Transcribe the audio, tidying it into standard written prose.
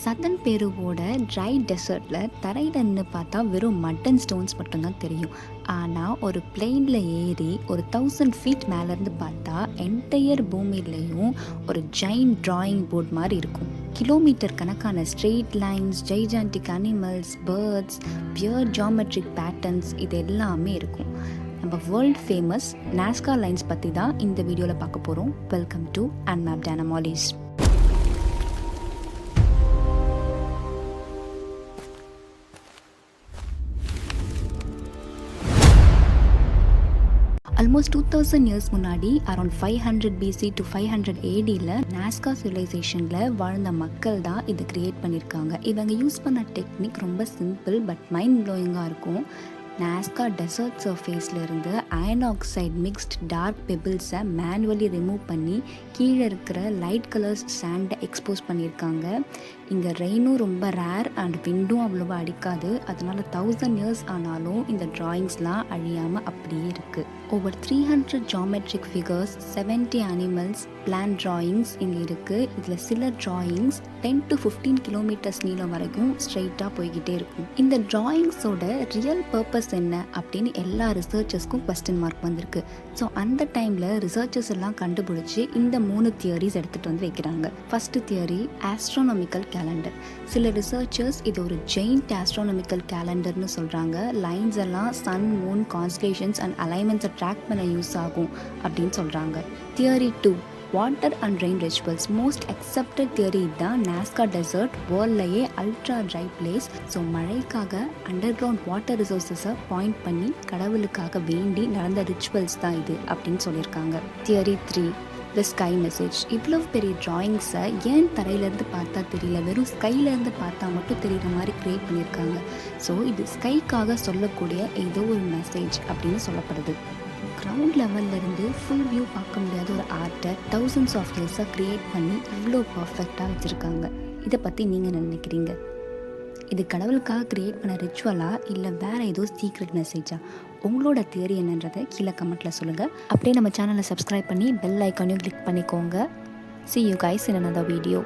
Sathan பெருவோட try டெசர்ட்டில் தரையில் நின்று பார்த்தா வெறும் மட்டன் ஸ்டோன்ஸ் மட்டும்தான் தெரியும். ஆனால் ஒரு பிளெயினில் ஏறி ஒரு 1000 ஃபீட் மேலேருந்து பார்த்தா என்டையர் பூமியிலையும் ஒரு ஜெயின் டிராயிங் போர்ட் மாதிரி இருக்கும். கிலோமீட்டர் கணக்கான straight lines, gigantic animals, birds, பியர் ஜியாமெட்ரிக் பேட்டர்ன்ஸ் இது எல்லாமே இருக்கும். நம்ம வேர்ல்ட் ஃபேமஸ் நாஸ்கா லைன்ஸ் பற்றி தான் இந்த வீடியோவில் பார்க்க போகிறோம். Welcome to unmapped anomalies. Almost 2000 years முன்னாடி அரௌண்ட் 500 BC to 500 ADயில் நாஸ்கா சிவிலைசேஷனில் வாழ்ந்த மக்கள் தான் இது கிரியேட் பண்ணியிருக்காங்க. இவங்க யூஸ் பண்ண டெக்னிக் ரொம்ப சிம்பிள் பட் மைண்ட் ப்ளோயிங்காக இருக்கும். நாஸ்கா டெசர்ட் சர்ஃபேஸில் இருந்து அயன் ஆக்சைடு மிக்ஸ்ட் டார்க் பெபிள்ஸை மேனுவலி ரிமூவ் பண்ணி கீழே இருக்கிற லைட் கலர்ஸ் சாண்டை எக்ஸ்போஸ் பண்ணியிருக்காங்க. இங்கே ரெயினும் ரொம்ப ரேர் அண்ட் விண்டும் அவ்வளோவா அடிக்காது. அதனால் 1000 இயர்ஸ் ஆனாலும் இந்த ட்ராயிங்ஸ்லாம் அழியாமல் அப்படியே இருக்குது. Over 300 geometric figures, 70 animals, plan drawings இங்கே இருக்குது. இதில் சில ட்ராயிங்ஸ் 10 to 15 கிலோமீட்டர்ஸ் நீளம் வரைக்கும் ஸ்ட்ரெயிட்டாக போய்கிட்டே இருக்கும். இந்த ட்ராயிங்ஸோட ரியல் பர்பஸ் என்ன அப்படின்னு எல்லா ரிசர்ச்சர்ஸ்க்கும் கொஸ்டின் மார்க் வந்திருக்கு. ஸோ அந்த டைமில் ரிசர்ச்சர்ஸ் எல்லாம் கண்டுபிடிச்சி இந்த 3 தியரிஸ் எடுத்துகிட்டு வந்து வைக்கிறாங்க. First theory astronomical calendar. சில ரிசர்ச்சர்ஸ் இது ஒரு ஜெயிண்ட் ஆஸ்ட்ரானமிக்கல் கேலண்டர்னு சொல்கிறாங்க. லைன்ஸ் எல்லாம் சன், மூன், கான்ஸ்டலேஷன்ஸ் அண்ட் அலைன்மெண்ட்ஸை ட்ராக் பண்ண யூஸ் ஆகும் அப்படின்னு சொல்கிறாங்க. Theory 2 water and rain rituals. Most accepted theory தான் நாஸ்கா டெசர்ட் வேர்ல்ட்லேயே அல்ட்ரா ட்ரை பிளேஸ். ஸோ மழைக்காக அண்டர் கிரவுண்ட் வாட்டர் ரிசோர்ஸஸை பாயிண்ட் பண்ணி கடவுளுக்காக வேண்டி நடந்த ரிச்சுவல்ஸ் தான் இது அப்படின்னு சொல்லியிருக்காங்க. Theory 3 the sky message. இவ்வளோ பெரிய ட்ராயிங்ஸை ஏன் தரையிலேருந்து பார்த்தா தெரியல, வெறும் ஸ்கைலேருந்து பார்த்தா மட்டும் தெரிகிற மாதிரி க்ரியேட் பண்ணியிருக்காங்க. ஸோ இது ஸ்கைக்காக சொல்லக்கூடிய ஏதோ ஒரு மெசேஜ் அப்படின்னு சொல்லப்படுது. கிரவுண்ட் லெவல்லேருந்து ஃபுல் வியூ பார்க்க முடியாத ஒரு ஆர்ட்டை thousands of இயர்ஸாக க்ரியேட் பண்ணி இவ்வளோ பர்ஃபெக்டாக வச்சுருக்காங்க. இதை பற்றி நீங்கள் நினைக்கிறீங்க? இது கடவுளுக்காக க்ரியேட் பண்ண ரிச்சுவலா இல்லை வேறு ஏதோ சீக்ரெட் மெசேஜா? உங்களோட தியரி என்னன்றதை கீழே கமெண்ட்டில் சொல்லுங்கள். அப்படியே நம்ம சேனலை சப்ஸ்கிரைப் பண்ணி பெல் ஐக்கானையும் கிளிக் பண்ணிக்கோங்க. See you guys in another video.